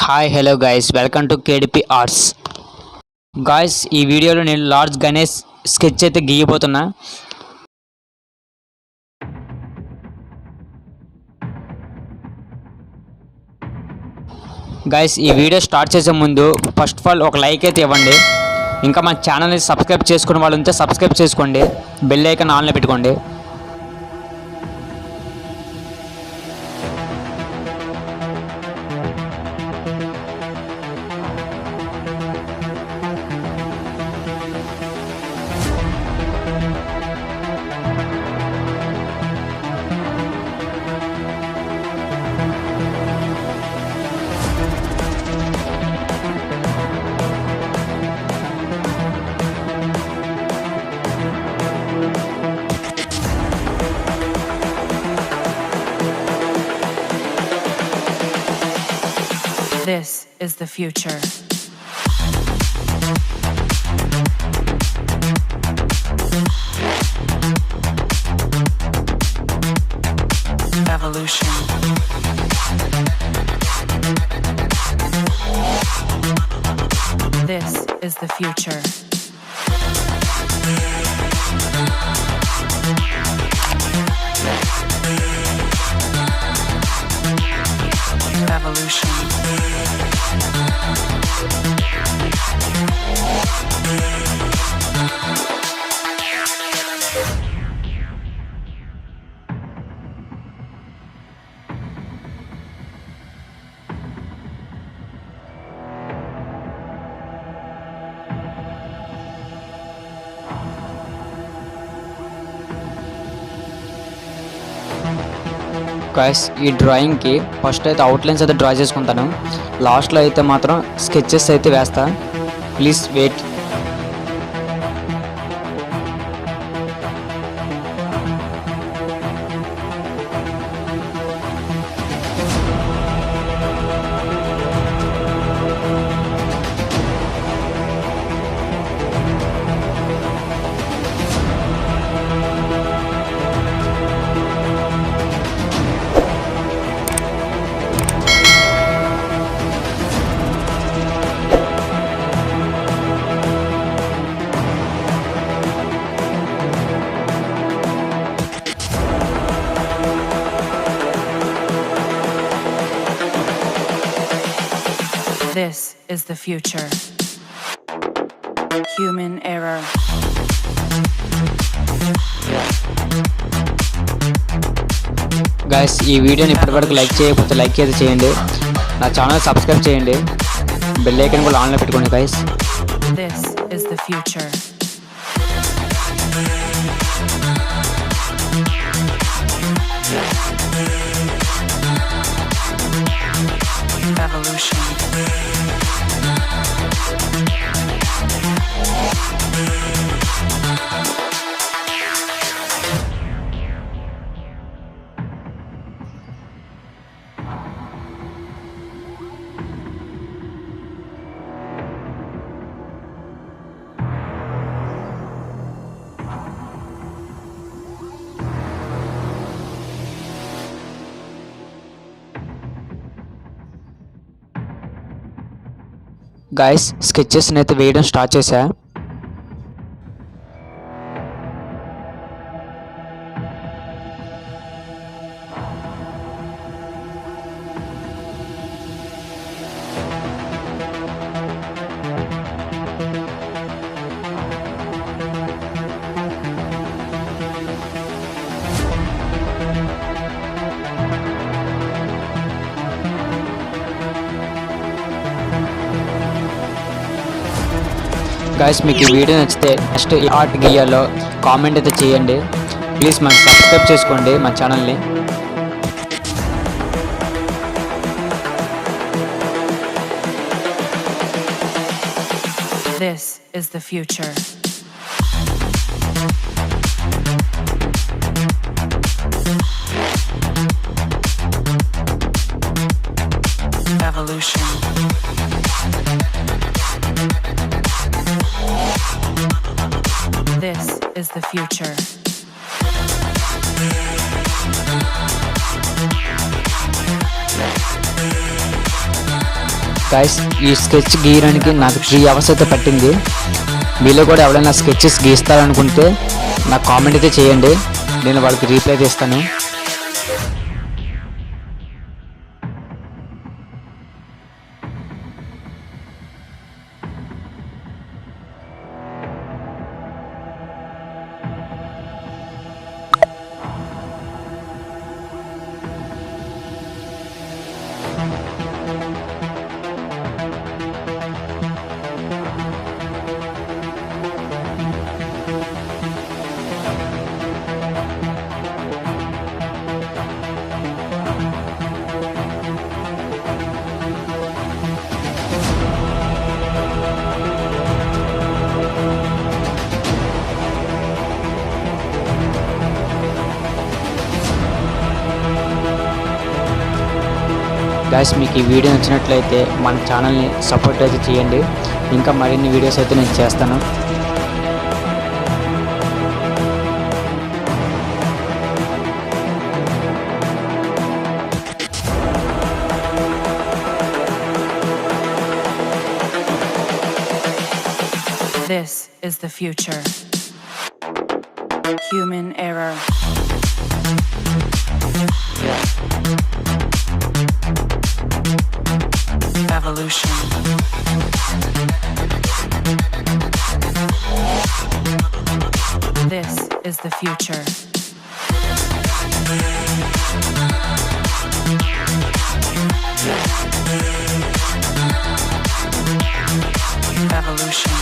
Hi hello guys, welcome to కేడిపి arts. Guys, ఈ వీడియోలో నేను లార్జ్ గణేష్ స్కెచ్ అయితే గీయబోతున్నా. గాయస్, ఈ వీడియో స్టార్ట్ చేసే ముందు ఫస్ట్ ఆఫ్ ఆల్ ఒక లైక్ అయితే ఇవ్వండి. ఇంకా మన ఛానల్ని సబ్స్క్రైబ్ చేసుకునే వాళ్ళు ఉంటే సబ్స్క్రైబ్ చేసుకోండి, బెల్ ఐకాన్ ఆన్లో పెట్టుకోండి. This is the future. Evolution. This is the future. Evolution. Guys, ఈ డ్రాయింగ్కి ఫస్ట్ అయితే అవుట్లైన్స్ అయితే డ్రా చేసుకుంటాను. లాస్ట్లో అయితే మాత్రం స్కెచెస్ అయితే వేస్తా. Please wait. This is the future. Human error. Guys, ఈ వీడియోని ఇప్పటివరకు లైక్ చేయకపోతే లైక్ అయితే చేయండి, నా ఛానల్ సబ్స్క్రైబ్ చేయండి, బెల్ ఐకాన్ కూడా ఆన్లో పెట్టుకోండి. Guys, This is the future. Evolution. Guys, స్కెచెస్ని అయితే వేయడం స్టార్ట్ చేశా. గాయస్, మీకు ఈ వీడియో నచ్చితే నెక్స్ట్ ఈ ఆర్ట్ గీయాలో కామెంట్ అయితే చేయండి. ప్లీజ్ మనకి సబ్స్క్రైబ్ చేసుకోండి మన ఛానల్ని. This is the future. Evolution. This is the future. Guys ఈ స్కెచ్ గీయడానికి నాకు 3 అవర్స్ అయితే పట్టింది. మీలో కూడా ఎవరైనా స్కెచెస్ గీస్తారనుకుంటే నాకు కామెంట్ అయితే చేయండి, నేను వాళ్ళకి రీప్లై చేస్తాను. గైస్ మీకు ఈ వీడియో నచ్చినట్లయితే మన ఛానల్ని సపోర్ట్ అయితే చేయండి, ఇంకా మరిన్ని వీడియోస్ అయితే నేను చేస్తాను. This is the future. Human error. Evolution. This is the future. Evolution.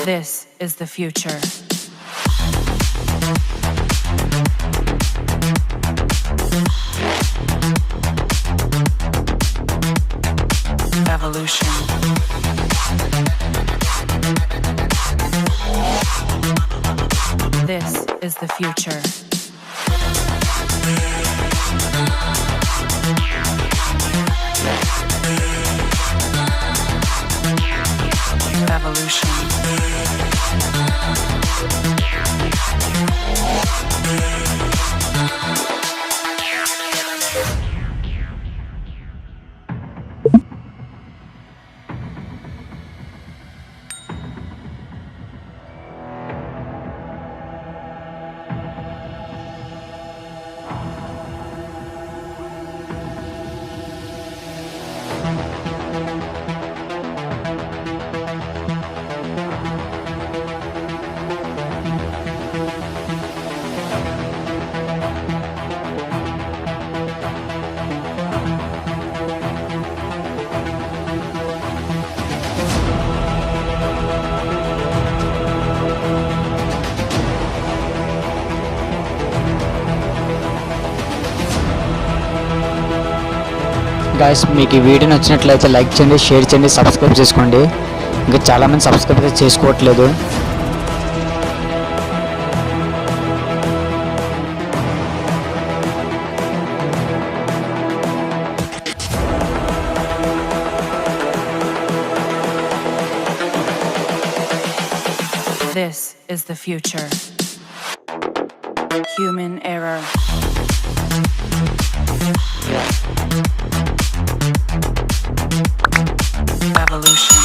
This is the future. Evolution. This is the future. Evolution. Guys మీకు ఈ వీడియో నచ్చినట్లయితే లైక్ చేయండి, షేర్ చేయండి, సబ్స్క్రైబ్ చేసుకోండి. ఇంకా చాలామంది సబ్స్క్రైబ్ అయితే చేసుకోవట్లేదు. This is the future. Human error. Evolution.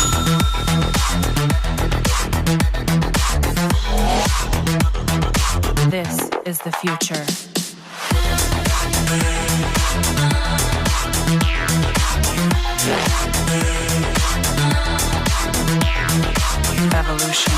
This is the future. Evolution.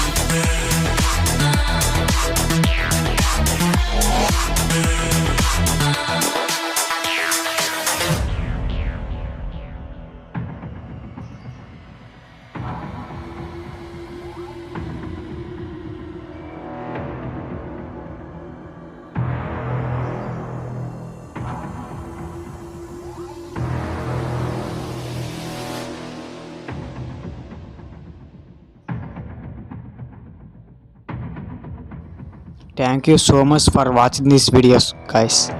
Thank you so much for watching these videos, guys.